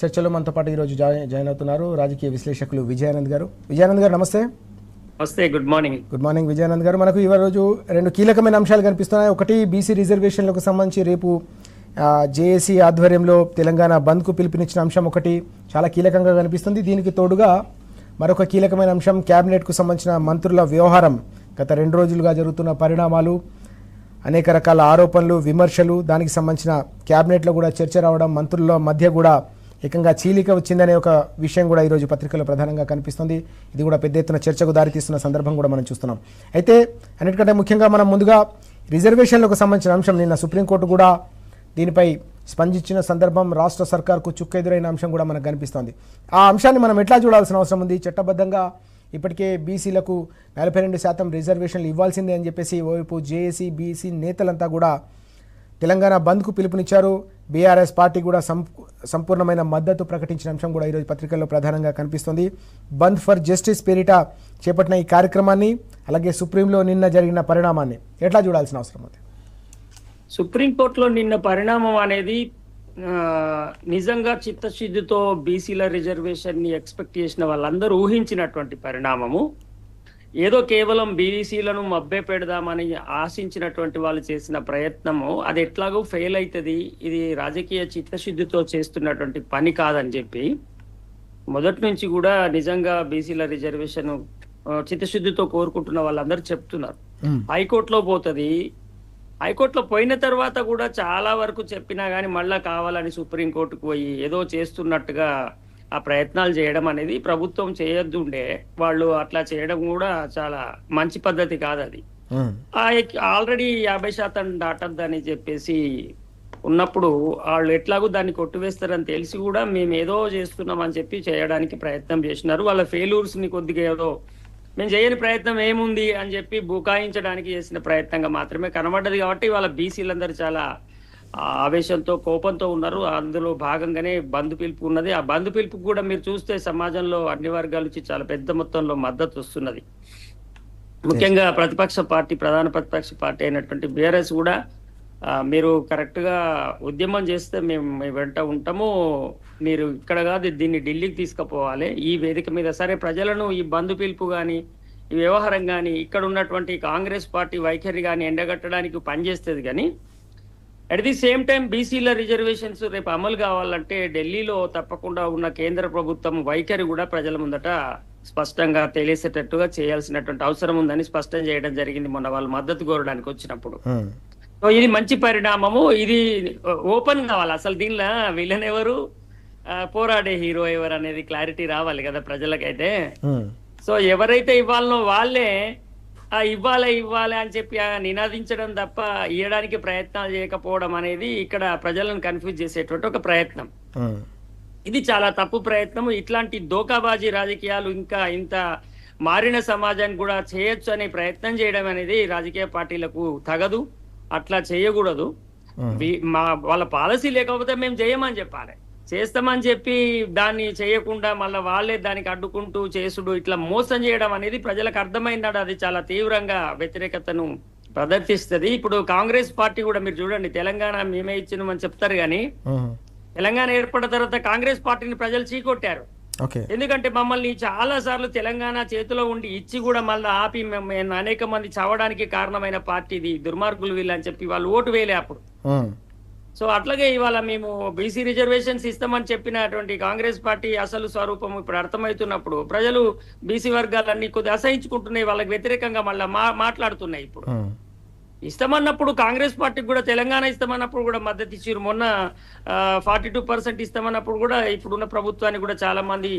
చర్చలో మనతో పాటు ఈరోజు జాయిన్ అవుతున్నారు రాజకీయ విశ్లేషకులు విజయానంద్ గారు. విజయానంద్ గారు నమస్తే. నమస్తే, good morning. Good morning Vijayanand గారు. మనకు ఈ రోజు రెండు కీలకమైన అంశాలు కనిపిస్తున్నాయి. ఒకటి, బీసీ రిజర్వేషన్లకు సంబంధించి రేపు జేఏసీ ఆధ్వర్యంలో తెలంగాణ బంద్కు పిలుపునిచ్చిన అంశం ఒకటి చాలా కీలకంగా కనిపిస్తుంది. దీనికి తోడుగా మరొక కీలకమైన అంశం క్యాబినెట్కు సంబంధించిన మంత్రుల వ్యవహారం, గత 2 రోజులుగా జరుగుతున్న పరిణామాలు, అనేక రకాల ఆరోపణలు, విమర్శలు, దానికి సంబంధించిన క్యాబినెట్లో కూడా చర్చ రావడం, మంత్రుల మధ్య కూడా ఏకంగా చీలిక వచ్చిందనే ఒక విషయం కూడా ఈరోజు పత్రికల్లో ప్రధానంగా కనిపిస్తుంది. ఇది కూడా పెద్ద ఎత్తున చర్చకు దారితీస్తున్న సందర్భం కూడా మనం చూస్తున్నాం. అయితే అన్నిటికంటే ముఖ్యంగా మనం ముందుగా రిజర్వేషన్లకు సంబంధించిన అంశం, నిన్న సుప్రీంకోర్టు కూడా దీనిపై స్పందించిన సందర్భం, రాష్ట్ర సర్కార్కు చుక్కెదురైన అంశం కూడా మనకు కనిపిస్తోంది. ఆ అంశాన్ని మనం ఎట్లా చూడాల్సిన అవసరం ఉంది? చట్టబద్ధంగా ఇప్పటికే బీసీలకు 42% రిజర్వేషన్లు ఇవ్వాల్సిందే అని చెప్పేసి ఓవైపు జేఏసీ, బీసీ నేతలంతా కూడా తెలంగాణ బంద్కు పిలుపునిచ్చారు. బీఆర్ఎస్ పార్టీ కూడా సంపూర్ణమైన మద్దతు ప్రకటించిన అంశం కూడా ఈరోజు పత్రికల్లో ప్రధానంగా కనిపిస్తుంది. బంద్ ఫర్ జస్టిస్ పేరిట చేపట్టిన ఈ కార్యక్రమాన్ని, అలాగే సుప్రీంలో నిన్న జరిగిన పరిణామాన్ని ఎట్లా చూడాల్సిన అవసరం ఉంది? సుప్రీంకోర్టులో నిన్న పరిణామం అనేది నిజంగా చిత్తశుద్ధితో బీసీల రిజర్వేషన్ ని ఎక్స్పెక్ట్ చేసిన వాళ్ళందరూ ఊహించినటువంటి పరిణామము. ఏదో కేవలం బీసీలను మభ్య పెడదామని ఆశించినటువంటి వాళ్ళు చేసిన ప్రయత్నము అది ఎట్లాగో ఫెయిల్ అవుతుంది, ఇది రాజకీయ చిత్తశుద్ధితో చేస్తున్నటువంటి పని కాదని చెప్పి మొదటి నుంచి కూడా నిజంగా బీసీల రిజర్వేషన్ చిత్తశుద్ధితో కోరుకుంటున్న వాళ్ళందరూ చెప్తున్నారు. హైకోర్టులో పోతుంది, హైకోర్టులో పోయిన తర్వాత కూడా చాలా వరకు చెప్పినా కానీ మళ్ళా కావాలని సుప్రీంకోర్టుకు పోయి ఏదో చేస్తున్నట్టుగా ఆ ప్రయత్నాలు చేయడం అనేది ప్రభుత్వం చేయొద్దుండే. వాళ్ళు అట్లా చేయడం కూడా చాలా మంచి పద్ధతి కాదు. అది ఆల్రెడీ 50% దాటద్దని చెప్పేసి ఉన్నప్పుడు వాళ్ళు ఎట్లాగూ దాన్ని కొట్టివేస్తారని తెలిసి కూడా మేము ఏదో చేస్తున్నాం అని చెప్పి చేయడానికి ప్రయత్నం చేసినారు. వాళ్ళ ఫెయిల్యూర్స్ ని కొద్దిగా ఏదో మేము చేయని ప్రయత్నం ఏముంది అని చెప్పి బుకాయించడానికి చేసిన ప్రయత్నంగా మాత్రమే కనబడ్డది. కాబట్టి వాళ్ళ బీసీలందరూ చాలా ఆవేశంతో, కోపంతో ఉన్నారు. అందులో భాగంగానే బంద్ పిలుపు ఉన్నది. ఆ బంద్ పిలుపుకు కూడా మీరు చూస్తే సమాజంలో అన్ని వర్గాల నుంచి చాలా పెద్ద మొత్తంలో మద్దతు వస్తున్నది. ముఖ్యంగా ప్రధాన ప్రతిపక్ష పార్టీ అయినటువంటి బీఆర్ఎస్ కూడా మీరు కరెక్ట్ గా ఉద్యమం చేస్తే మేము వెంట ఉంటాము, మీరు ఇక్కడ కాదు దీన్ని ఢిల్లీకి తీసుకుపోవాలి, ఈ వేదిక మీద సరే ప్రజలను ఈ బంద్ పిలుపు కానీ ఈ వ్యవహారం కానీ ఇక్కడ ఉన్నటువంటి కాంగ్రెస్ పార్టీ వైఖరి కానీ ఎండగట్టడానికి పనిచేస్తుంది. కానీ అట్ ది సేమ్ టైం బీసీల రిజర్వేషన్స్ రేపు అమలు కావాలంటే ఢిల్లీలో తప్పకుండా ఉన్న కేంద్ర ప్రభుత్వం వైఖరి కూడా ప్రజల ముందట స్పష్టంగా తెలిసేటట్టుగా చేయాల్సినటువంటి అవసరం ఉందని స్పష్టం చేయడం జరిగింది మొన్న వాళ్ళు మద్దతు కోరడానికి వచ్చినప్పుడు. సో ఇది మంచి పరిణామము. ఇది ఓపెన్ కావాలి. అసలు దీనిలో విలన్ ఎవరు, పోరాడే హీరో ఎవరు అనేది క్లారిటీ రావాలి కదా ప్రజలకైతే. సో ఎవరైతే ఇవ్వాలనో వాళ్ళే ఇవ్వాలి అని చెప్పి నినాదించడం తప్ప ఇవ్వడానికి ప్రయత్నాలు చేయకపోవడం అనేది ఇక్కడ ప్రజలను కన్ఫ్యూజ్ చేసేటువంటి ఒక ప్రయత్నం. ఇది చాలా తప్పు ప్రయత్నం. ఇట్లాంటి దోకాబాజీ రాజకీయాలు ఇంకా ఇంత మారిన సమాజాన్ని కూడా చేయొచ్చు అనే ప్రయత్నం చేయడం అనేది రాజకీయ పార్టీలకు తగదు. అట్లా చేయకూడదు. వాళ్ళ పాలసీ లేకపోతే మేము చేయమని చెప్పాలి, చేస్తామని చెప్పి దాన్ని చేయకుండా మళ్ళీ వాళ్ళే దానికి అడ్డుకుంటూ చేసుడు, ఇట్లా మోసం చేయడం అనేది ప్రజలకు అర్థమైందాడు. అది చాలా తీవ్రంగా వ్యతిరేకతను ప్రదర్శిస్తుంది. ఇప్పుడు కాంగ్రెస్ పార్టీ కూడా మీరు చూడండి, తెలంగాణ మేమే ఇచ్చినామని చెప్తారు కానీ తెలంగాణ ఏర్పడిన తర్వాత కాంగ్రెస్ పార్టీని ప్రజలు చీకొట్టారు. ఎందుకంటే మమ్మల్ని చాలా సార్లు తెలంగాణ చేతిలో ఉండి ఇచ్చి కూడా మళ్ళీ ఆపి అనేక మంది చావడానికి కారణమైన పార్టీ ఇది, దుర్మార్గులు వీళ్ళు అని చెప్పి వాళ్ళు ఓటు వేయలే అప్పుడు. సో అట్లాగే ఇవాళ మేము బీసీ రిజర్వేషన్స్ ఇస్తామని చెప్పినటువంటి కాంగ్రెస్ పార్టీ అసలు స్వరూపం ఇప్పుడు అర్థమవుతున్నప్పుడు ప్రజలు బీసీ వర్గాలన్నీ కొద్దిగా అసహించుకుంటున్నాయి, వాళ్ళకి వ్యతిరేకంగా మళ్ళీ మాట్లాడుతున్నాయి. ఇప్పుడు ఇస్తామన్నప్పుడు కాంగ్రెస్ పార్టీకి కూడా తెలంగాణ ఇస్తామన్నప్పుడు కూడా మద్దతు ఇచ్చారు. మొన్న 42% ఇస్తామన్నప్పుడు కూడా ఇప్పుడున్న ప్రభుత్వానికి కూడా చాలా మంది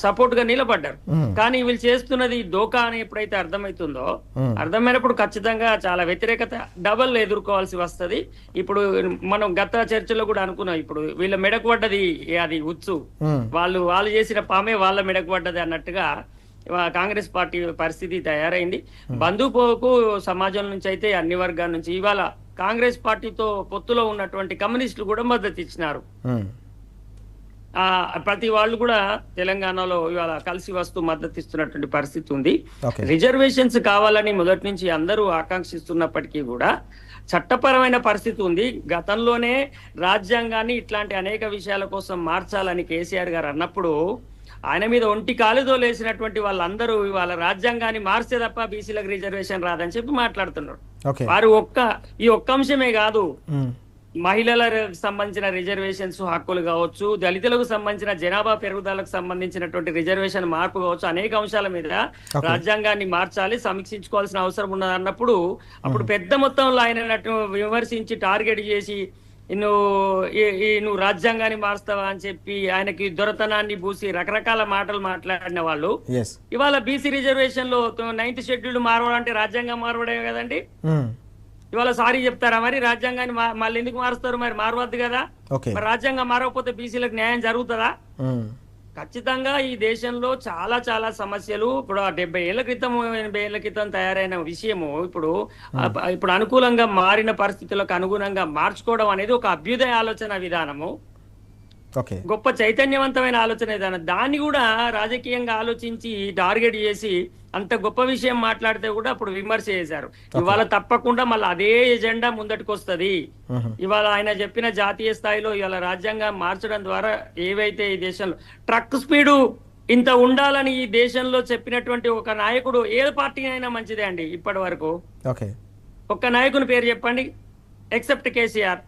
సపోర్ట్ గా నిలబడ్డారు. కానీ వీళ్ళు చేస్తున్నది దోకా అని ఎప్పుడైతే అర్థమవుతుందో, అర్థమైనప్పుడు ఖచ్చితంగా చాలా వ్యతిరేకత డబల్ ఎదుర్కోవాల్సి వస్తది. ఇప్పుడు మనం గత చర్చలో కూడా అనుకున్నాం, ఇప్పుడు వీళ్ళ మెడకు పడ్డది అది ఉచ్చు, వాళ్ళు చేసిన పామే వాళ్ళ మెడకు పడ్డది అన్నట్టుగా కాంగ్రెస్ పార్టీ పరిస్థితి తయారైంది. బంధుపోకు సమాజం నుంచి అయితే అన్ని వర్గాల నుంచి ఇవాళ కాంగ్రెస్ పార్టీతో పొత్తులో ఉన్నటువంటి కమ్యూనిస్టులు కూడా మద్దతు ఇచ్చినారు. ప్రతి వాళ్ళు కూడా తెలంగాణలో ఇవాళ కలిసి వస్తూ మద్దతు ఇస్తున్నటువంటి పరిస్థితి ఉంది. ఓకే. రిజర్వేషన్స్ కావాలని మొదటి నుంచి అందరూ ఆకాంక్షిస్తున్నప్పటికీ కూడా చట్టపరమైన పరిస్థితి ఉంది. గతంలోనే రాజ్యాంగాన్ని ఇట్లాంటి అనేక విషయాల కోసం మార్చాలని కేసీఆర్ గారు అన్నప్పుడు ఆయన మీద ఒంటి కాలుతో లేసినటువంటి వాళ్ళందరూ ఇవాళ రాజ్యాంగాన్ని మార్చే తప్ప బీసీలకు రిజర్వేషన్ రాదని చెప్పి మాట్లాడుతున్నారు. ఓకే. వారు ఈ ఒక్క అంశమే కాదు, మహిళలకు సంబంధించిన రిజర్వేషన్స్ హక్కులు కావచ్చు, దళితులకు సంబంధించిన జనాభా పెరుగుదలకు సంబంధించినటువంటి రిజర్వేషన్ మార్పు కావచ్చు, అనేక అంశాల మీద రాజ్యాంగాన్ని మార్చాలి, సమీక్షించుకోవాల్సిన అవసరం ఉన్నది అన్నప్పుడు అప్పుడు పెద్ద మొత్తంలో ఆయన విమర్శించి టార్గెట్ చేసి నువ్వు రాజ్యాంగాన్ని మారుస్తావా అని చెప్పి ఆయనకి దొరతనాన్ని పూసి రకరకాల మాటలు మాట్లాడిన వాళ్ళు ఇవాళ బీసీ రిజర్వేషన్ లో 9th షెడ్యూల్ మారవాలంటే రాజ్యాంగం మారవడే కదండి. ఇవాళ సారీ చెప్తారా మరి? రాజ్యాంగాన్ని మళ్ళీ ఎందుకు మారుస్తారు? మరి మారవద్దు కదా. మరి రాజ్యాంగం మారకపోతే బీసీలకు న్యాయం జరుగుతుందా? ఖచ్చితంగా ఈ దేశంలో చాలా చాలా సమస్యలు ఇప్పుడు 70 ఏళ్ల క్రితం 80 ఏళ్ల క్రితం తయారైన విషయము ఇప్పుడు అనుకూలంగా మారిన పరిస్థితులకు అనుగుణంగా మార్చుకోవడం అనేది ఒక అభ్యుదయ ఆలోచన విధానము, గొప్ప చైతన్యవంతమైన ఆలోచన విధానం. దాన్ని కూడా రాజకీయంగా ఆలోచించి టార్గెట్ చేసి అంత గొప్ప విషయం మాట్లాడితే కూడా అప్పుడు విమర్శ చేశారు. ఇవాళ తప్పకుండా మళ్ళీ అదే ఎజెండా ముందటికి వస్తుంది. ఇవాళ ఆయన చెప్పిన జాతీయ స్థాయిలో ఇవాళ రాజ్యాంగం మార్చడం ద్వారా ఏవైతే ఈ దేశంలో ట్రక్ స్పీడు ఇంత ఉండాలని ఈ దేశంలో చెప్పినటువంటి ఒక నాయకుడు ఏ పార్టీ అయినా మంచిదే అండి. ఇప్పటి వరకు ఒక్క నాయకుని పేరు చెప్పండి ఎక్సెప్ట్ కేసీఆర్.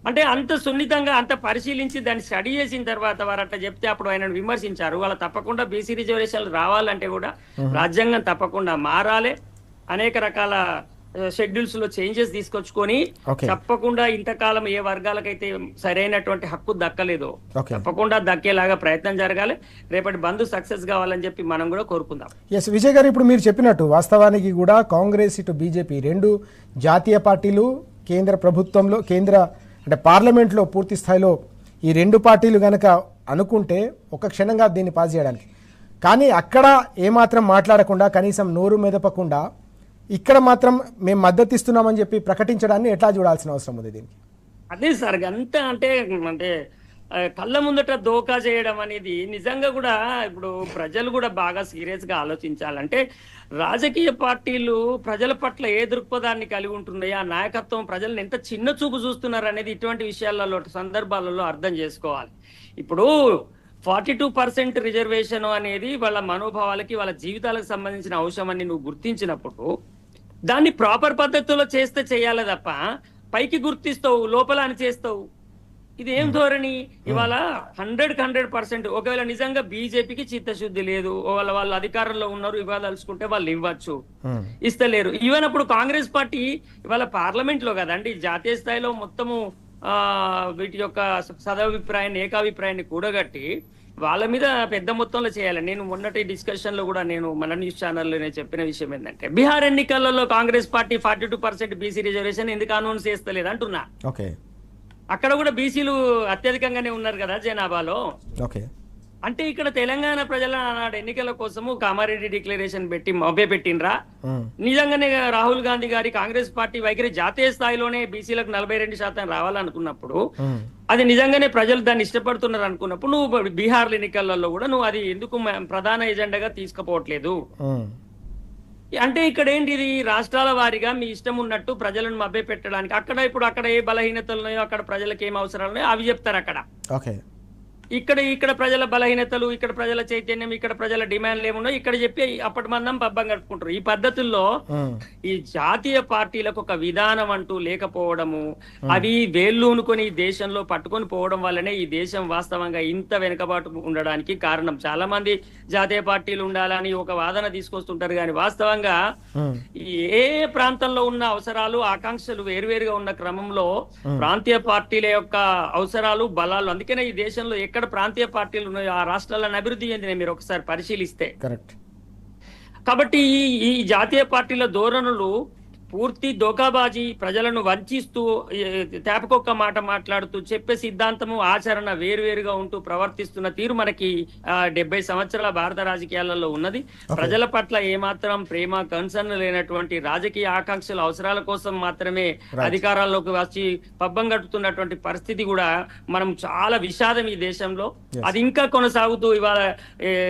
అంటే అంత సున్నితంగా అంత పరిశీలించి దాన్ని స్టడీ చేసిన తర్వాత వారు అట్లా చెప్తే అప్పుడు ఆయనను విమర్శించారు. వాళ్ళ తప్పకుండా బీసీ రిజర్వేషన్లు రావాలంటే కూడా రాజ్యాంగం తప్పకుండా మారాలి, అనేక రకాల షెడ్యూల్స్ లో చేంజెస్ తీసుకొచ్చుకొని తప్పకుండా ఇంతకాలం ఏ వర్గాలకైతే సరైనటువంటి హక్కు దక్కలేదో తప్పకుండా దక్కేలాగా ప్రయత్నం జరగాలి. రేపటి బంద్ సక్సెస్ కావాలని చెప్పి మనం కూడా కోరుకుందాం. ఎస్ విజయ్ గారు, ఇప్పుడు మీరు చెప్పినట్టు వాస్తవానికి కూడా కాంగ్రెస్ ఇటు బీజేపీ రెండు జాతీయ పార్టీలు కేంద్ర ప్రభుత్వంలో అంటే పార్లమెంట్లో పూర్తి స్థాయిలో ఈ రెండు పార్టీలు కనుక అనుకుంటే ఒక క్షణంగా దీన్ని పాస్ చేయడానికి, కానీ అక్కడ ఏమాత్రం మాట్లాడకుండా కనీసం నోరు మెదపకుండా ఇక్కడ మాత్రం మేము మద్దతు ఇస్తున్నామని చెప్పి ప్రకటించడాన్ని ఎట్లా చూడాల్సిన అవసరం ఉంది దీనికి? అదే సార్, అంత అంటే కళ్ళ ముందట దోకా చేయడం అనేది నిజంగా కూడా ఇప్పుడు ప్రజలు కూడా బాగా సీరియస్ గా ఆలోచించాలంటే రాజకీయ పార్టీలు ప్రజల పట్ల ఏ దృక్పథాన్ని కలిగి ఉంటున్నాయి, ఆ నాయకత్వం ప్రజలను ఎంత చిన్న చూపు చూస్తున్నారు అనేది ఇటువంటి విషయాలలో సందర్భాలలో అర్థం చేసుకోవాలి. ఇప్పుడు 42% రిజర్వేషన్ అనేది వాళ్ళ మనోభావాలకి వాళ్ళ జీవితాలకు సంబంధించిన అంశం అని నువ్వు గుర్తించినప్పుడు దాన్ని ప్రాపర్ పద్ధతిలో చేస్తే చేయాలి తప్ప పైకి గుర్తిస్తావు లోపల అని చేస్తావు. ఇది ఏం ధోరణి? ఇవాళ 100% ఒకవేళ నిజంగా బీజేపీకి చిత్తశుద్ధి లేదు, వాళ్ళు అధికారంలో ఉన్నారు, ఇవ్వదలుచుకుంటే వాళ్ళు ఇవ్వచ్చు, ఇస్తలేరు. ఈవెన్ అప్పుడు కాంగ్రెస్ పార్టీ ఇవాళ పార్లమెంట్ లో కదండి జాతీయ స్థాయిలో మొత్తము వీటి యొక్క సదాభిప్రాయాన్ని ఏకాభిప్రాయాన్ని కూడగట్టి వాళ్ళ మీద పెద్ద మొత్తంలో చేయాలి. నేను మొన్నటి డిస్కషన్ లో కూడా నేను మన న్యూస్ ఛానల్లో చెప్పిన విషయం ఏంటంటే బీహార్ ఎన్నికలలో కాంగ్రెస్ పార్టీ 42% బీసీ రిజర్వేషన్ ఎందుకు అనౌన్స్ చేస్తలేదు అంటున్నా. అక్కడ కూడా బీసీలు అత్యధికంగానే ఉన్నారు కదా జనాభాలో. అంటే ఇక్కడ తెలంగాణ ప్రజల నాడు ఎన్నికల కోసము కామారెడ్డి డిక్లరేషన్ పెట్టి పెట్టినరా? నిజంగానే రాహుల్ గాంధీ గారి కాంగ్రెస్ పార్టీ వైఖరి జాతీయ స్థాయిలోనే బీసీలకు 42% రావాలనుకున్నప్పుడు, అది నిజంగానే ప్రజలు దాన్ని ఇష్టపడుతున్నారు అనుకున్నప్పుడు నువ్వు బీహార్ ఎన్నికలలో కూడా నువ్వు అది ఎందుకు ప్రధాన ఎజెండాగా తీసుకుపోవట్లేదు? అంటే ఇక్కడ ఏంటిది? రాష్ట్రాల వారీగా మీ ఇష్టం ఉన్నట్టు ప్రజలను మభ్య పెట్టడానికి అక్కడ ఏ బలహీనతలు ఉన్నాయో అక్కడ ప్రజలకు ఏం అవసరాలు ఉన్నాయో అవి చెప్తారు అక్కడ. ఇక్కడ ప్రజల బలహీనతలు, ఇక్కడ ప్రజల చైతన్యం, ఇక్కడ ప్రజల డిమాండ్లు ఏమున్నాయో ఇక్కడ చెప్పి అప్పటి మందం పబ్బం గడుపుకుంటారు. ఈ పద్ధతుల్లో ఈ జాతీయ పార్టీలకు ఒక విధానం అంటూ లేకపోవడము, అవి వేళ్ళూనుకొని దేశంలో పట్టుకొని పోవడం వల్లనే ఈ దేశం వాస్తవంగా ఇంత వెనుకబాటు ఉండడానికి కారణం. చాలా మంది జాతీయ పార్టీలు ఉండాలని ఒక వాదన తీసుకొస్తుంటారు, కానీ వాస్తవంగా ఏ ప్రాంతంలో ఉన్న అవసరాలు ఆకాంక్షలు వేరువేరుగా ఉన్న క్రమంలో ప్రాంతీయ పార్టీల యొక్క అవసరాలు బలాలు, అందుకనే ఈ దేశంలో ఎక్కడ ప్రాంతీయ పార్టీలు ఉన్నాయో ఆ రాష్ట్రాలను అభివృద్ధి చెందినాయి మీరు ఒకసారి పరిశీలిస్తే. కాబట్టి ఈ జాతీయ పార్టీల ధోరణులు పూర్తి దోకాబాజీ, ప్రజలను వంచిస్తూ తేపకొక్క మాట మాట్లాడుతూ చెప్పే సిద్ధాంతము ఆచరణ వేరువేరుగా ఉంటూ ప్రవర్తిస్తున్న తీరు మనకి 70 సంవత్సరాల భారత రాజకీయాలలో ఉన్నది. ప్రజల పట్ల ఏమాత్రం ప్రేమ కన్సర్న్ లేనటువంటి రాజకీయ ఆకాంక్షల అవసరాల కోసం మాత్రమే అధికారాల్లోకి వచ్చి పబ్బం గట్టుతున్నటువంటి పరిస్థితి కూడా మనం చాలా విషాదం ఈ దేశంలో. అది ఇంకా కొనసాగుతూ ఇవాళ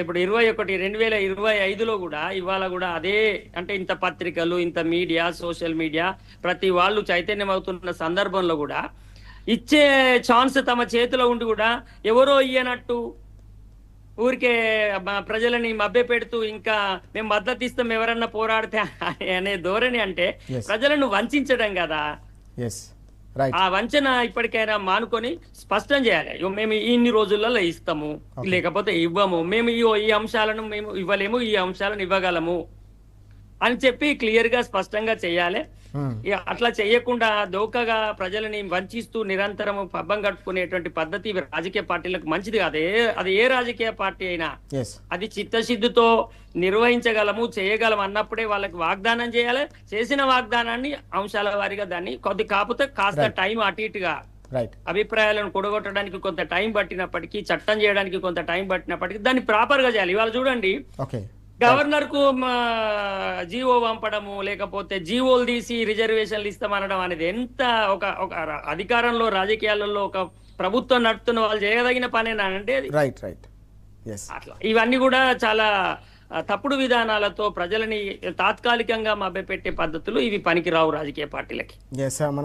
ఇప్పుడు 2025లో కూడా ఇవాళ కూడా అదే, అంటే ఇంత పత్రికలు, ఇంత మీడియా, సోషల్ మీడియా ప్రతి వాళ్ళు చైతన్యం అవుతున్న సందర్భంలో కూడా ఇచ్చే ఛాన్స్ తమ చేతిలో ఉండి కూడా ఎవరో ఇయ్యనట్టు ఊరికే ప్రజలని మభ్య పెడుతూ ఇంకా మేము మద్దతు ఇస్తాం ఎవరన్నా పోరాడితే అనే ధోరణి, అంటే ప్రజలను వంచడం కదా. ఆ వంచన ఇప్పటికైనా మానుకొని స్పష్టం చేయాలి. మేము ఇన్ని రోజులలో ఇస్తాము, లేకపోతే ఇవ్వము, మేము ఈ అంశాలను మేము ఇవ్వలేము, ఈ అంశాలను ఇవ్వగలము అని చెప్పి క్లియర్ గా స్పష్టంగా చేయాలి. అట్లా చేయకుండా దోకగా ప్రజలని వంచిస్తూ నిరంతరం పబ్బం గడుపుకునేటువంటి పద్ధతి రాజకీయ పార్టీలకు మంచిది కాదు. అది ఏ రాజకీయ పార్టీ అయినా అది చిత్తశుద్ధితో నిర్వహించగలము, చేయగలము అన్నప్పుడే వాళ్ళకి వాగ్దానం చేయాలి. చేసిన వాగ్దానాన్ని అంశాల వారీగా దాన్ని కాకపోతే కాస్త టైం అటు ఇటుగా అభిప్రాయాలను కూడగొట్టడానికి కొంత టైం పట్టినప్పటికీ, చట్టం చేయడానికి కొంత టైం పట్టినప్పటికీ దాన్ని ప్రాపర్ గా చేయాలి. ఇవాళ చూడండి, గవర్నర్ కు జీవో పంపడము, లేకపోతే జీవోలు తీసి రిజర్వేషన్లు ఇస్తామనడం అనేది ఎంత ఒక అధికారంలో రాజకీయాలలో ఒక ప్రభుత్వం నడుపుతున్న వాళ్ళు చేయదగిన పనేనా అంటే అట్లా ఇవన్నీ కూడా చాలా తప్పుడు విధానాలతో ప్రజలని తాత్కాలికంగా మభ్యపెట్టే పద్ధతులు ఇవి పనికిరావు రాజకీయ పార్టీలకి.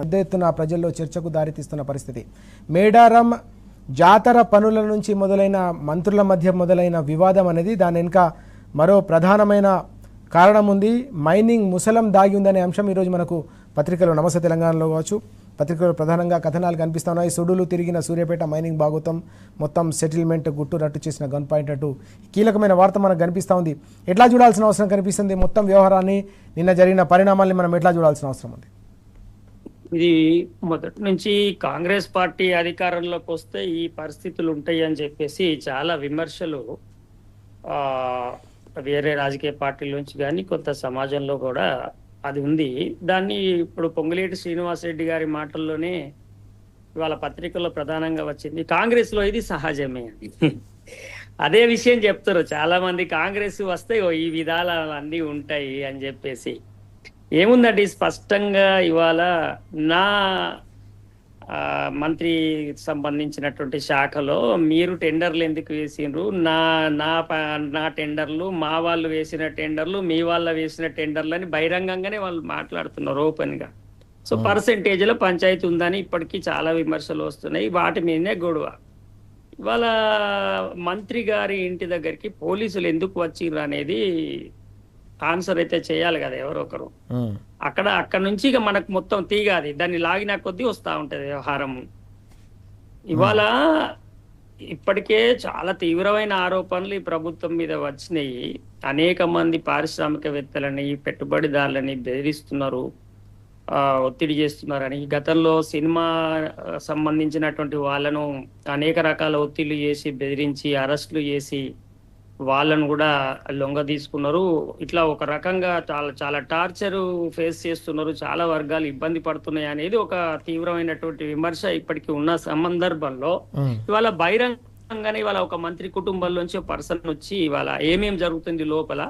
పెద్ద ఎత్తున ప్రజల్లో చర్చకు దారితీస్తున్న పరిస్థితి. మేడారం జాతర పనుల నుంచి మొదలైన మంత్రుల మధ్య మొదలైన వివాదం అనేది దాని వెనుక మరో ప్రధానమైన కారణం ఉంది. మైనింగ్ ముసలం దాగి ఉందనే అంశం ఈరోజు మనకు పత్రికలో, నమస్తే తెలంగాణలో కావచ్చు, పత్రికలో ప్రధానంగా కథనాలు కనిపిస్తూ ఉన్నాయి. సుడులు తిరిగిన సూర్యాపేట మైనింగ్ భాగోతం, మొత్తం సెటిల్మెంట్ గుట్టు రట్టు చేసిన గన్ పాయింట్ అంటూ కీలకమైన వార్త మనకు కనిపిస్తూ ఉంది. ఎట్లా చూడాల్సిన అవసరం కనిపిస్తుంది? మొత్తం వ్యవహారాన్ని, నిన్న జరిగిన పరిణామాల్ని మనం ఎట్లా చూడాల్సిన అవసరం ఉంది? ఇది మొదటి నుంచి కాంగ్రెస్ పార్టీ అధికారంలోకి వస్తే ఈ పరిస్థితులు ఉంటాయి అని చెప్పేసి చాలా విమర్శలు వేరే రాజకీయ పార్టీల నుంచి కానీ కొంత సమాజంలో కూడా అది ఉంది. దాన్ని ఇప్పుడు పొంగులేటి శ్రీనివాసరెడ్డి గారి మాటల్లోనే ఇవాళ పత్రికల్లో ప్రధానంగా వచ్చింది, కాంగ్రెస్ లో ఇది సహజమే అని. అదే విషయం చెప్తారు చాలా మంది, కాంగ్రెస్ వస్తే ఈ విధాలు అన్నీ ఉంటాయి అని చెప్పేసి. ఏముందండి, స్పష్టంగా ఇవాళ నా మంత్రి సంబంధించినటువంటి శాఖలో మీరు టెండర్లు ఎందుకు వేసిండ్రు, నా టెండర్లు, మా వాళ్ళు వేసిన టెండర్లు, మీ వాళ్ళ వేసిన టెండర్లు అని బహిరంగంగానే వాళ్ళు మాట్లాడుతున్నారు ఓపెన్ గా. సో పర్సెంటేజ్ లో పంచాయతీ ఉందని ఇప్పటికీ చాలా విమర్శలు వస్తున్నాయి, వాటి మీదనే గొడవ. ఇవాళ మంత్రి గారి ఇంటి దగ్గరికి పోలీసులు ఎందుకు వచ్చిర్రు అనేది ఆన్సర్ అయితే చేయాలి కదా ఎవరో ఒకరు. అక్కడ నుంచి ఇక మనకు మొత్తం తీగాది, దాన్ని లాగిన కొద్దీ వస్తూ ఉంటది వ్యవహారం. ఇవాళ ఇప్పటికే చాలా తీవ్రమైన ఆరోపణలు ఈ ప్రభుత్వం మీద వచ్చినాయి. అనేక మంది పారిశ్రామికవేత్తలని, పెట్టుబడిదారులని బెదిరిస్తున్నారు, ఒత్తిడి చేస్తున్నారని. గతంలో సినిమా సంబంధించినటువంటి వాళ్ళను అనేక రకాల ఒత్తిళ్లు చేసి, బెదిరించి, అరెస్టులు చేసి వాళ్ళను కూడా లొంగ తీసుకున్నారు. ఇట్లా ఒక రకంగా చాలా టార్చర్ ఫేస్ చేస్తున్నారు, చాలా వర్గాలు ఇబ్బంది పడుతున్నాయి అనేది ఒక తీవ్రమైనటువంటి విమర్శ ఇప్పటికీ ఉన్న సందర్భంలో ఇవాళ బహిరంగంగానే ఇవాళ ఒక మంత్రి కుటుంబంలోంచి ఒక పర్సన్ వచ్చి ఇవాళ ఏమేం జరుగుతుంది లోపల,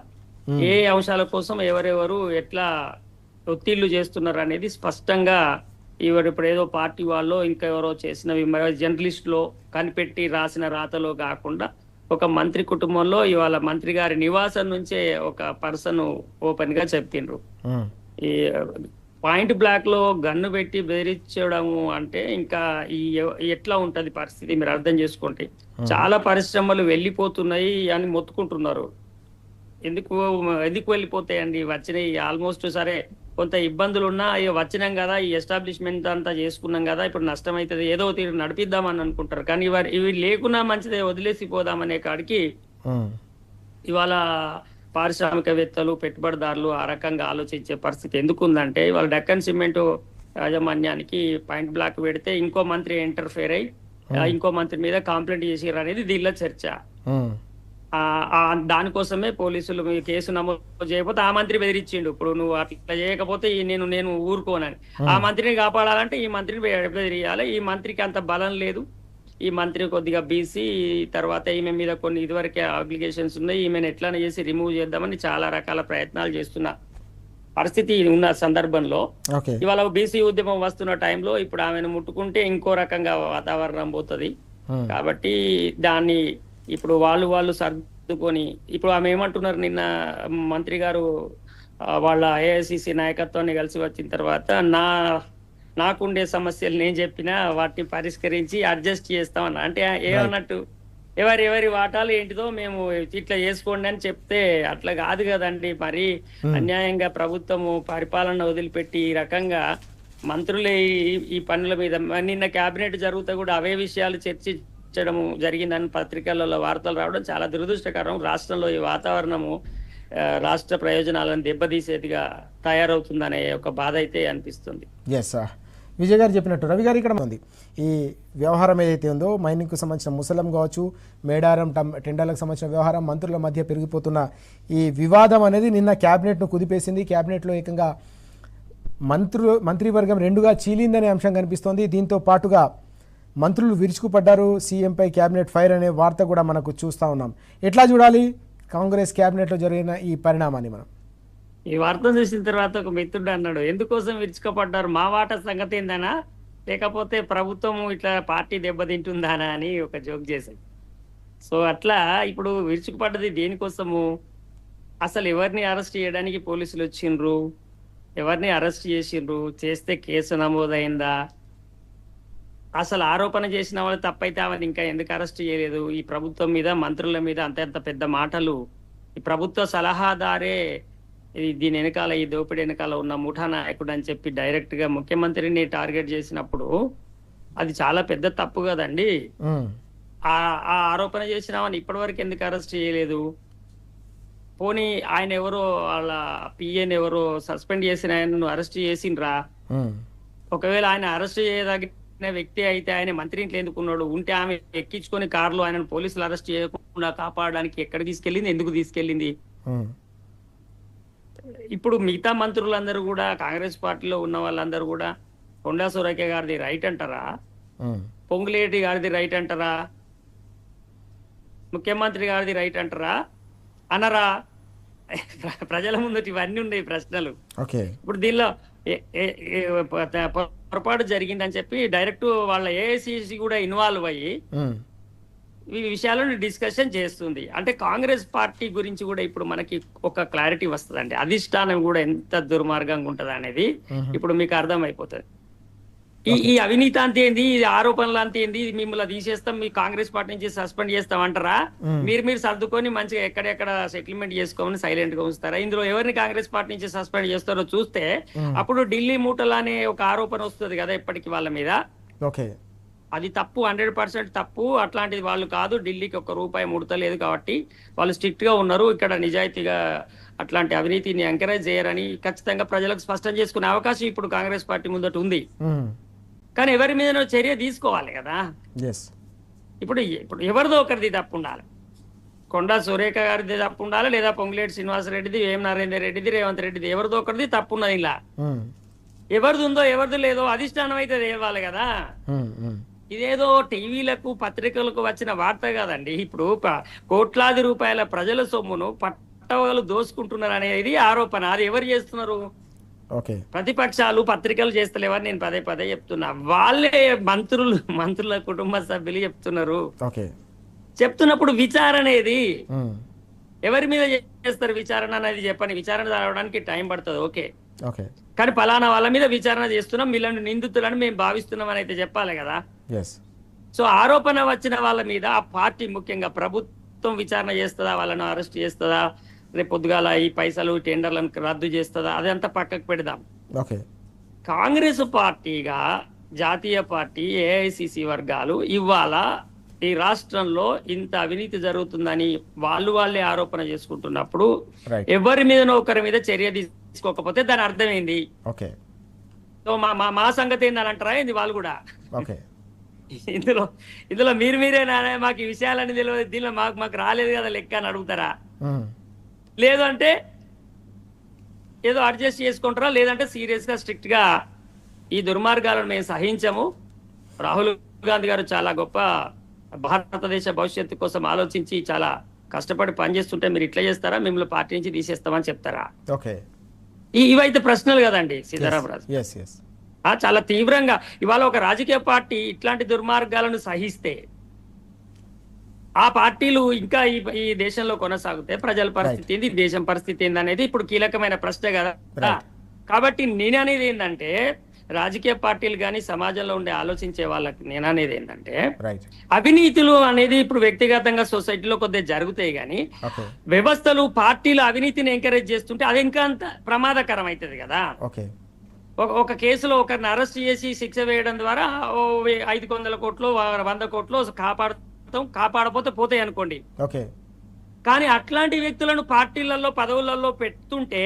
ఏ అంశాల కోసం ఎవరెవరు ఎట్లా ఒత్తిళ్లు చేస్తున్నారు అనేది స్పష్టంగా ఇప్పుడు ఏదో పార్టీ వాళ్ళు ఇంకా ఎవరో చేసిన జర్నలిస్ట్ లో కనిపెట్టి రాసిన రాతలో కాకుండా ఒక మంత్రి కుటుంబంలో ఇవాళ మంత్రి గారి నివాసం నుంచే ఒక పర్సన్ ఓపెన్ గా చెప్పిండ్రు. ఈ పాయింట్ బ్లాక్ లో గన్ను పెట్టి బెదిరించడము అంటే ఇంకా ఎట్లా ఉంటది పరిస్థితి మీరు అర్థం చేసుకోండి. చాలా పరిశ్రమలు వెళ్ళిపోతున్నాయి అని మొత్తుకుంటున్నారు. ఎందుకు వెళ్ళిపోతాయండి? వచ్చినాయి ఆల్మోస్ట్, సరే కొంత ఇబ్బందులు ఉన్నా వచ్చినాం కదా, ఈ ఎస్టాబ్లిష్మెంట్ అంతా చేసుకున్నాం కదా, ఇప్పుడు నష్టం అవుతుంది, ఏదో తీరు నడిపిద్దామని అనుకుంటారు. కానీ ఇవి లేకున్నా మంచిదే, వదిలేసిపోదామనే కాడికి ఇవాళ పారిశ్రామికవేత్తలు, పెట్టుబడిదారులు ఆ రకంగా ఆలోచించే పరిస్థితి ఎందుకు ఉందంటే, ఇవాళ డెక్కన్ సిమెంట్ యాజమాన్యానికి పాయింట్ బ్లాక్ పెడితే ఇంకో మంత్రి ఇంటర్ఫేర్ అయ్యి ఇంకో మంత్రి మీద కంప్లైంట్ చేసిర్రు అనేది దీనిలో చర్చ. దానికోసమే పోలీసులు మీ కేసు నమోదు చేయకపోతే ఆ మంత్రి బెదిరించిండు, ఇప్పుడు నువ్వు అట్లా చేయకపోతే నేను ఊరుకోనని. ఆ మంత్రిని కాపాడాలంటే ఈ మంత్రిని బెదిరియాలి. ఈ మంత్రికి అంత బలం లేదు. ఈ మంత్రి కొద్దిగా బీసీ, తర్వాత ఈమె మీద కొన్ని ఇదివరకే అప్లికేషన్స్ ఉన్నాయి, ఈమెను ఎట్లా చేసి రిమూవ్ చేద్దామని చాలా రకాల ప్రయత్నాలు చేస్తున్న పరిస్థితి ఉన్న సందర్భంలో ఇవాళ బీసీ ఉద్యమం వస్తున్న టైంలో ఇప్పుడు ఆమెను ముట్టుకుంటే ఇంకో రకంగా వాతావరణం పోతుంది. కాబట్టి దాన్ని ఇప్పుడు వాళ్ళు సర్దుకొని, ఇప్పుడు ఆమె ఏమంటున్నారు, నిన్న మంత్రి గారు వాళ్ళ ఏఐసిసి నాయకత్వాన్ని కలిసి వచ్చిన తర్వాత నాకుండే సమస్యలు నేను చెప్పినా వాటిని పరిష్కరించి అడ్జస్ట్ చేస్తామన్నా. అంటే ఏమన్నట్టు ఎవరి వాటాలు ఏంటిదో మేము ఇట్లా చేసుకోండి అని చెప్తే అట్లా కాదు కదండి. మరి అన్యాయంగా ప్రభుత్వము పరిపాలన వదిలిపెట్టి ఈ రకంగా మంత్రులే ఈ పనుల మీద నిన్న కేబినెట్ జరుగుతూ కూడా అవే విషయాలు చర్చించడం జరిగిందని పత్రికలలో వార్తలు రావడం చాలా దురదృష్టకరం. రాష్ట్రంలో ఈ వాతావరణము రాష్ట్ర ప్రయోజనాలను దెబ్బతీసేదిగా తయారవుతుందనే ఒక బాధ అయితే అనిపిస్తుంది. విజయ్ గారు చెప్పినట్టు రవి గారు ఇక్కడ ఉంది ఈ వ్యవహారం ఏదైతే ఉందో, మైనింగ్కు సంబంధించిన ముసలం కావచ్చు, మేడారం టెండర్లకు సంబంధించిన వ్యవహారం, మంత్రుల మధ్య పెరిగిపోతున్న ఈ వివాదం అనేది నిన్న క్యాబినెట్ను కుదిపేసింది. క్యాబినెట్లో ఏకంగా మంత్రివర్గం రెండుగా చీలిందనే అంశం కనిపిస్తోంది. దీంతో పాటుగా మంత్రులు విరుచుకుపడ్డారు. సీఎంపై క్యాబినెట్ ఫైర్ అనే వార్త కూడా మనకు చూస్తూ ఉన్నాం. ఎట్లా చూడాలి కాంగ్రెస్ క్యాబినెట్లో జరిగిన ఈ పరిణామాన్ని? మనం ఈ వార్త చూసిన తర్వాత ఒక మిత్రుడు అన్నాడు, ఎందుకోసం విరుచుకుపడ్డారు, మా వాటా సంగతి ఏందనా లేకపోతే ప్రభుత్వం ఇట్లా పార్టీ దెబ్బతింటుందానా అని ఒక జోక్ చేశాడు. సో అట్లా ఇప్పుడు విరుచుకుపడ్డది దేనికోసము? అసలు ఎవరిని అరెస్ట్ చేయడానికి పోలీసులు వచ్చిండ్రు, ఎవరిని అరెస్ట్ చేసిండ్రు, చేస్తే కేసు నమోదైందా, అసలు ఆరోపణ చేసిన వాళ్ళు తప్పైతే ఆమెను ఇంకా ఎందుకు అరెస్ట్ చేయలేదు? ఈ ప్రభుత్వం మీద మంత్రుల మీద అంత పెద్ద మాటలు, ఈ ప్రభుత్వ సలహాదారే దీని వెనకాల, ఈ దోపిడీ వెనకాల ఉన్న ముఠా నాయకుడు అని చెప్పి డైరెక్ట్ గా ముఖ్యమంత్రిని టార్గెట్ చేసినప్పుడు అది చాలా పెద్ద తప్పు కదండి. ఆ ఆరోపణ చేసిన వాళ్ళని ఇప్పటి వరకు ఎందుకు అరెస్ట్ చేయలేదు? పోనీ ఆయన ఎవరో వాళ్ళ పిఎన్ ఎవరో సస్పెండ్ చేసిన ఆయనను అరెస్ట్ చేసిండ్రా? ఒకవేళ ఆయన అరెస్ట్ చేయదగిన వ్యక్తి అయితే ఆయన మంత్రి ఇంట్లో ఎందుకున్నాడు? ఉంటే ఆమె ఎక్కించుకొని కారులో ఆయనను పోలీసులు అరెస్ట్ చేయకుండా కాపాడడానికి ఎక్కడ తీసుకెళ్ళింది, ఎందుకు తీసుకెళ్ళింది? ఇప్పుడు మిగతా మంత్రులందరూ కూడా, కాంగ్రెస్ పార్టీలో ఉన్న వాళ్ళందరూ కూడా కొండా సురేఖ గారిది రైట్ అంటారా, పొంగులేటి గారిది రైట్ అంటారా, ముఖ్యమంత్రి గారిది రైట్ అంటారా అనరా? ప్రజల ముందు ఇవన్నీ ఉన్నాయి ప్రశ్నలు. ఇప్పుడు దీనిలో పొరపాటు జరిగిందని చెప్పి డైరెక్ట్ వాళ్ళ ఏఐసిసి కూడా ఇన్వాల్వ్ అయ్యి ఈ విషయాలను డిస్కషన్ చేస్తుంది. అంటే కాంగ్రెస్ పార్టీ గురించి కూడా ఇప్పుడు మనకి ఒక క్లారిటీ వస్తుందండి. అధిష్టానం కూడా ఎంత దుర్మార్గంగా ఉంటది అనేది ఇప్పుడు మీకు అర్థమైపోతుంది. ఈ అవినీతి అంత ఏంది, ఈ ఆరోపణలు అంత ఏంది, మిమ్మల్ని తీసేస్తాం, మీ కాంగ్రెస్ పార్టీ నుంచి సస్పెండ్ చేస్తాం అంటారా? మీరు సర్దుకొని మంచిగా ఎక్కడెక్కడ సెటిల్మెంట్ చేసుకోమని సైలెంట్ గా ఉంచుతారా? ఇందులో ఎవరిని కాంగ్రెస్ పార్టీ నుంచి సస్పెండ్ చేస్తారో చూస్తే అప్పుడు ఢిల్లీ మూటలు అనే ఒక ఆరోపణ వస్తుంది కదా ఇప్పటికి వాళ్ళ మీద. అది తప్పు, 100% తప్పు. అట్లాంటిది వాళ్ళు కాదు, ఢిల్లీకి ₹1 ముడతలేదు కాబట్టి వాళ్ళు స్ట్రిక్ట్ గా ఉన్నారు, ఇక్కడ నిజాయితీగా అట్లాంటి అవినీతిని ఎంకరేజ్ చేయరని ఖచ్చితంగా ప్రజలకు స్పష్టం చేసుకునే అవకాశం ఇప్పుడు కాంగ్రెస్ పార్టీ ముందట ఉంది. కానీ ఎవరి మీద చర్య తీసుకోవాలి కదా. ఇప్పుడు ఎవరిదో ఒకరిది తప్పు ఉండాలి. కొండా సురేఖ గారిది తప్పు ఉండాలి, లేదా పొంగులేటి శ్రీనివాసరెడ్డిది, వేం నరేందర్ రెడ్డిది, రేవంత్ రెడ్డిది, ఎవరిదో ఒకరిది తప్పు ఉన్నది. ఇలా ఎవరిది ఉందో ఎవరిది లేదో అధిష్టానం అయితే తేవాలి కదా. ఇదేదో టీవీలకు పత్రికలకు వచ్చిన వార్త కాదండి. ఇప్పుడు కోట్లాది రూపాయల ప్రజల సొమ్మును పట్టవగలు దోసుకుంటున్నారు అనేది ఆరోపణ. అది ఎవరు చేస్తున్నారు? ప్రతిపక్షాలు, పత్రికలు చేస్తలేవని నేను పదే చెప్తున్నా. వాళ్ళే మంత్రుల కుటుంబ సభ్యులు చెప్తున్నారు. చెప్తున్నప్పుడు విచారణ ఏది? ఎవరి మీద చేస్తారు విచారణ అనేది చెప్పని. విచారణ జరగడానికి టైం పడుతుంది, ఓకే, కానీ పలానా వాళ్ళ మీద విచారణ చేస్తున్నాం, వీళ్ళని నిందితులని మేము భావిస్తున్నాం అని అయితే చెప్పాలి కదా. సో ఆరోపణ వచ్చిన వాళ్ళ మీద ఆ పార్టీ, ముఖ్యంగా ప్రభుత్వం విచారణ చేస్తుందా, వాళ్ళను అరెస్ట్ చేస్తుందా, రేపు పొద్దుగాల ఈ పైసలు టెండర్లను రద్దు చేస్తుందా, అదంతా పక్కకు పెడదాం. కాంగ్రెస్ పార్టీగా, జాతీయ పార్టీ, ఏఐసిసి వర్గాలు ఇవాళ ఈ రాష్ట్రంలో ఇంత అవినీతి జరుగుతుందని వాళ్ళే ఆరోపణ చేసుకుంటున్నప్పుడు ఎవరి మీదనో ఒకరి మీద చర్య తీసుకోకపోతే దాని అర్థం ఏంది? సో మా సంగతి ఏందని అంటారా ఏంది? వాళ్ళు కూడా ఇందులో ఇందులో మీరే నానే మాకు ఈ విషయాలన్నీ తెలియదు, దీనిలో మాకు రాలేదు కదా లెక్క అని అడుగుతారా? ఉమ్, లేదు అంటే ఏదో అడ్జస్ట్ చేసుకుంటారా, లేదంటే సీరియస్ గా స్ట్రిక్ట్ గా ఈ దుర్మార్గాలను మేము సహించము, రాహుల్ గాంధీ గారు చాలా గొప్ప భారతదేశ భవిష్యత్తు కోసం ఆలోచించి చాలా కష్టపడి పనిచేస్తుంటే మీరు ఇట్లా చేస్తారా, మిమ్మల్ని పార్టీ నుంచి తీసేస్తామని చెప్తారా? ఓకే. ఇవైతే ప్రశ్నలు కదండి సీతారాం రాజు. Yes yes. చాలా తీవ్రంగా ఇవాళ ఒక రాజకీయ పార్టీ ఇట్లాంటి దుర్మార్గాలను సహిస్తే ఆ పార్టీలు ఇంకా ఈ దేశంలో కొనసాగితే ప్రజల పరిస్థితి ఏంది, దేశం పరిస్థితి ఏంది అనేది ఇప్పుడు కీలకమైన ప్రశ్న కదా. Right. కాబట్టి నేననేది ఏంటంటే రాజకీయ పార్టీలు కానీ సమాజంలో ఉండే ఆలోచించే వాళ్ళకి నేననేది ఏంటంటే రైట్. అవినీతులు అనేది ఇప్పుడు వ్యక్తిగతంగా సొసైటీలో కొద్దిగా జరుగుతాయి కానీ ఓకే. వ్యవస్థలు పార్టీలు అవినీతిని ఎంకరేజ్ చేస్తుంటే అది ఇంకా అంత ప్రమాదకరం అవుతుంది కదా. ఓకే. ఒక కేసులో ఒకరిని అరెస్ట్ చేసి శిక్ష వేయడం ద్వారా 500 కోట్లు 100 కోట్లు కాపాడపోతే పోతాయి అనుకోండి. ఓకే. కానీ అట్లాంటి వ్యక్తులను పార్టీలలో పదవులలో పెడుతుంటే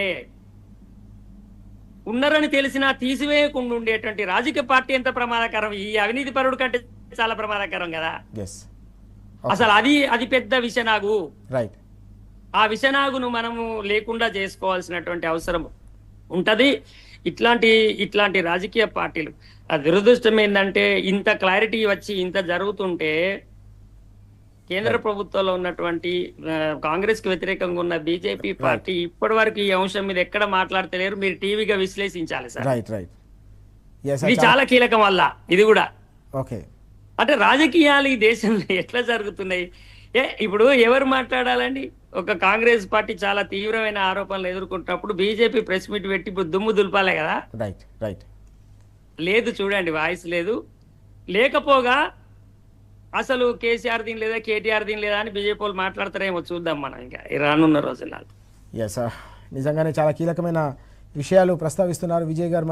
ఉన్నారని తెలిసినా తీసివేయకుండా ఉండేటువంటి రాజకీయ పార్టీ ఎంత ప్రమాదకరం, ఈ అవినీతి పరుడు కంటే చాలా ప్రమాదకరం కదా. ఎస్. అసలు అది పెద్ద విషనాగు. రైట్. ఆ విషనాగును మనము లేకుండా చేసుకోవాల్సినటువంటి అవసరం ఉంటది. ఇట్లాంటి రాజకీయ పార్టీలు దురదృష్టం ఏంటంటే ఇంత క్లారిటీ వచ్చి ఇంత జరుగుతుంటే కేంద్ర ప్రభుత్వంలో ఉన్నటువంటి కాంగ్రెస్ కి వ్యతిరేకంగా ఉన్న బీజేపీ పార్టీ ఇప్పటి వరకు ఈ అంశం మీద ఎక్కడ మాట్లాడతలేరు. మీరు టీవీగా విశ్లేషించాలి సార్. Right right. ఇది చాలా కీలకం వల్ల ఇది కూడా. ఓకే. అంటే రాజకీయాలు ఈ దేశంలో ఎట్లా జరుగుతున్నాయి, ఇప్పుడు ఎవరు మాట్లాడాలండి? ఒక కాంగ్రెస్ పార్టీ చాలా తీవ్రమైన ఆరోపణలు ఎదుర్కొంటున్నప్పుడు బీజేపీ ప్రెస్ మీట్ పెట్టి ఇప్పుడు దుమ్ము దులపాలే కదా. Right right. లేదు చూడండి, వాయిస్ లేదు. లేకపోగా అసలు కేసీఆర్ దీని లేదా కేటీఆర్ దీని లేదా అని బీజేపీ వాళ్ళు మాట్లాడతారేమో చూద్దాం మనం ఇంకా రానున్న రోజుల్లో. ఎస్. నిజంగానే చాలా కీలకమైన విషయాలు ప్రస్తావిస్తున్నారు విజయ్ గారు.